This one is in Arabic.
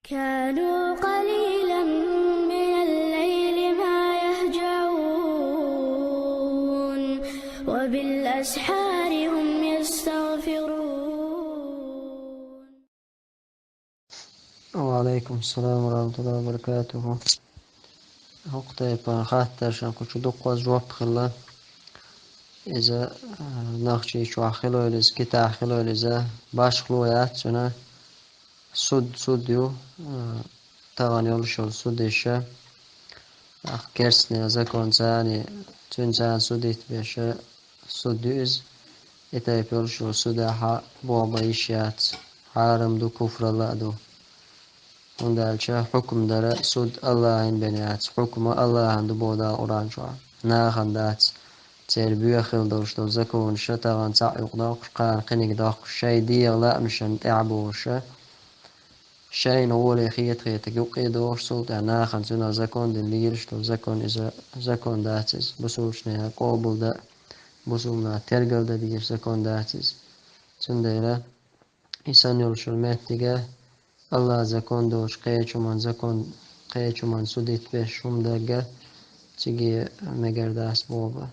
كانوا قليلا من الليل ما يهجعون وبالأسحار هم يستغفرون. وعليكم السلام ورحمة الله وبركاته. هقطة خاطر شان كنت دقوا جواب خلا إذا ناخشي شو أخلو إذا كتا أخلو إذا باش خلويات سنة سوديو طبعا يولشول سوديشة كرسني إذا كون زاني تنزان سوديت بيشة سوديوز إتا يولشول سوداحة بوابا إيشيات حارم دو كفر الله دو وندالشا حكم دارا سود الله إن بنيات حكم الله عند بودا أورانجوا ناخن دات تربية خل دوش دو زكون شتغن تعيق داق قان قنق داق شي دي لا مشان تعبوش شي نقول خيط خيط يقي دوش سلطة ناخن سنا زكون دين ليرش دو زكون إذا زكون داتز بسولش نها قابل دا بسولنا ترقل دا ديش زكون داتز سنديرا إنسان يولش المهتقة الله زكون دوش قيچومان زكون قيچومان سوديت بيش شم دقة تيجي مقرداس بوبا